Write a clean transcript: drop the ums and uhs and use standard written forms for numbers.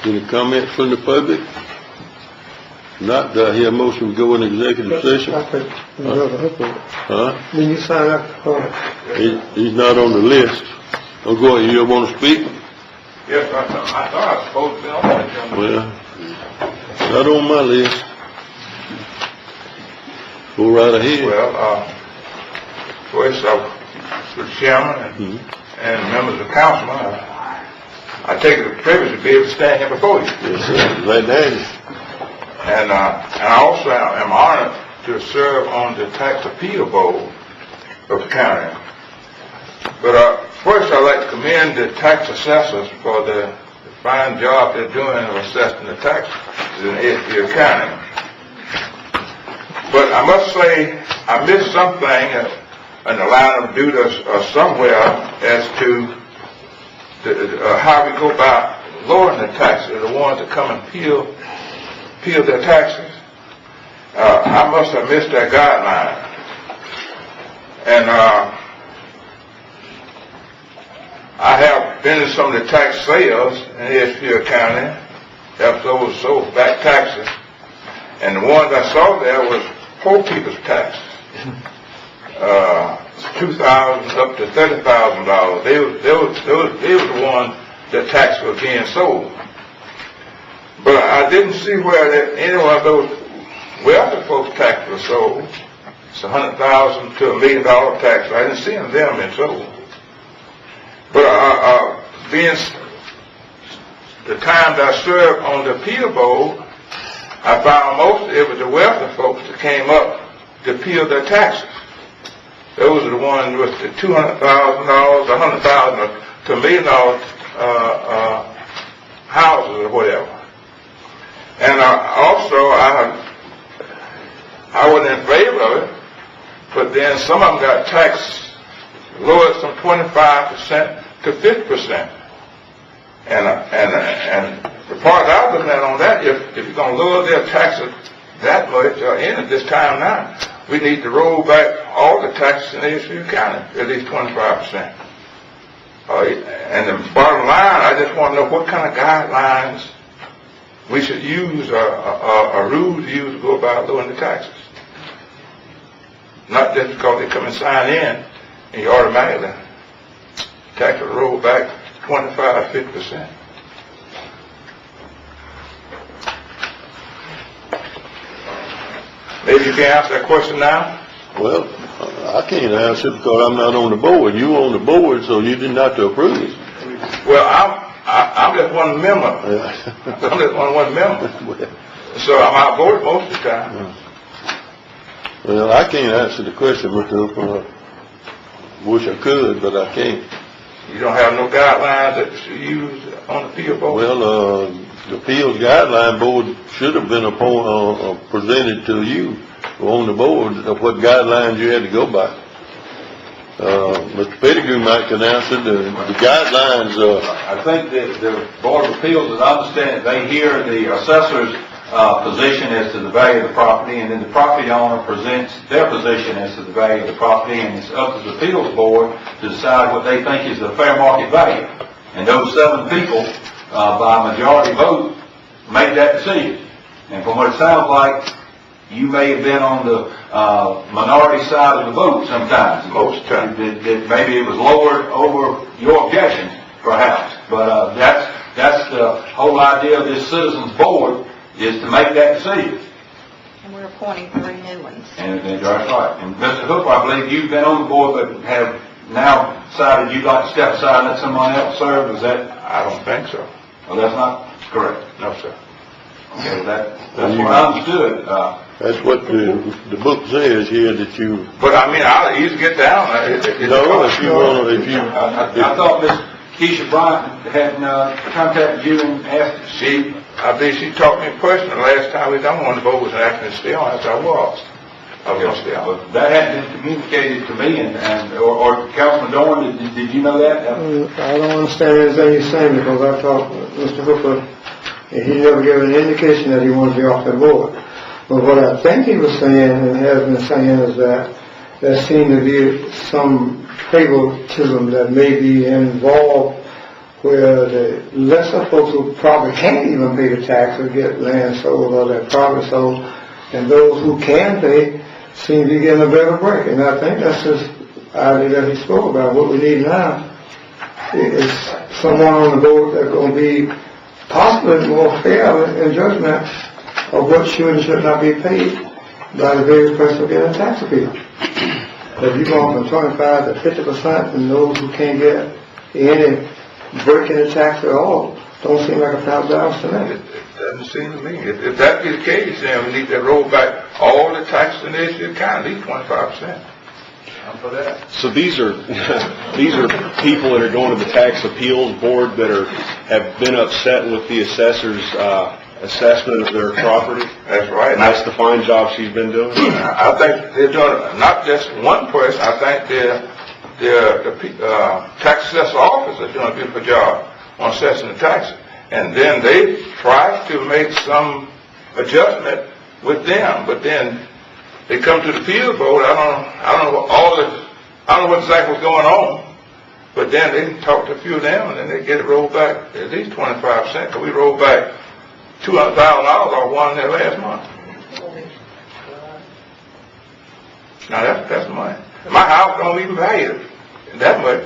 Any comments from the public? Not, do I hear a motion to go in executive session? I think Brother Hooker, Huh? did you sign up for it? He's not on the list. Oh, go ahead, you want to speak? Yes, I thought I was supposed to be on that agenda. Well, not on my list. Go right ahead. Well, first, the chairman and members of council, I take it a privilege to be able to stand here before you. Yes, sir. Glad to have you. And I also am honored to serve on the tax appeal board of the county. But first, I'd like to commend the tax assessors for the fine job they're doing of assessing the taxes in Edgefield County. But I must say, I missed something in the line of duty somewhere as to how we go about lowering the taxes, the ones that come and peel their taxes. I must have missed that guideline. And I have been in some of the tax sales in Edgefield County, those sold back taxes, and the ones I saw there was poor people's taxes. $2,000 up to $30,000. They were the ones that taxes were being sold. But I didn't see where any one of those wealthy folks' taxes were sold. It's $100,000 to $1 million tax. I didn't see them being sold. But being the time that I served on the appeal board, I found most it was the wealthy folks that came up to appeal their taxes. Those are the ones with the $200,000, $100,000 to $1 million houses or whatever. And also, I wasn't in favor of it, but then some of them got taxed lowered from 25% to 50%. And the part I was looking at on that, if you're going to lower their taxes that much, at this time now, we need to roll back all the taxes in Edgefield County, at least 25%. And the bottom line, I just want to know what kind of guidelines we should use, or rules used to go about lowering the taxes. Not just because they come and sign in, and you automatically tax will roll back 25, 50%. Maybe you can answer that question now? Well, I can't answer it because I'm not on the board. You on the board, so you didn't have to approve it. Well, I'm just one member. I'm just one member. So I'm outvoted most of the time. Well, I can't answer the question, Mr. Hooper. Wish I could, but I can't. You don't have no guidelines that you use on the appeal board? Well, the appeals guideline board should have been presented to you on the board of what guidelines you had to go by. Mr. Pettigrew might can answer the guidelines. I think that the Board of Appeals, as I understand it, they hear the assessor's position as to the value of the property, and then the property owner presents their position as to the value of the property, and it's up to the appeals board to decide what they think is the fair market value. And those 7 people, by majority vote, made that decision. And from what it sounds like, you may have been on the minority side of the vote sometimes. Most of the time. That maybe it was lowered over your objection, perhaps. But that's the whole idea of this citizens board, is to make that decision. And we're appointing 3 new ones. And that's right. And Mr. Hooper, I believe you've been on the board, but have now decided you'd like to step aside and let someone else serve. Is that? I don't think so. Well, that's not correct. No, sir. Okay, that's what I understood. That's what the book says here that you. But I mean, I'll easily get down. No, if you want to, if you. I thought Miss Keisha Bryant had contacted you and asked. I believe she talked to me personally last time we done one of the boards and asked me to stay on after I was. I was going to stay on. But that hadn't been communicated to me, or Councilman Dorn, did you know that? I don't understand anything he's saying because I talked to Mr. Hooper and he never gave an indication that he wanted to be off the board. But what I think he was saying and has been saying is that there seemed to be some favoritism that may be involved where the lesser folks who probably can't even pay the tax will get land sold or their property sold, and those who can pay seem to be getting a better break. And I think that's just idea that he spoke about. What we need now is someone on the board that's going to be possibly more fair in judgment of what should and should not be paid by the very person who gets a tax appeal. If you're going from 25 to 50%, and those who can't get any break in the tax at all, don't seem like a $1,000 to me. It doesn't seem to me. If that be the case, then we need to roll back all the taxes in the issue of county, at least 25%. I'm for that. So these are people that are going to the tax appeals board that have been upset with the assessor's assessment of their property. That's right. And that's the fine job she's been doing. I think they're doing, not just one person, I think the tax assessor office is doing a beautiful job on assessing the taxes. And then they try to make some adjustment with them, but then they come to the appeal board. I don't know what exactly was going on, but then they talk to a few of them, and then they get it rolled back at least 25%, because we rolled back $200,000 off one there last month. Now that's money. My house don't even value that much.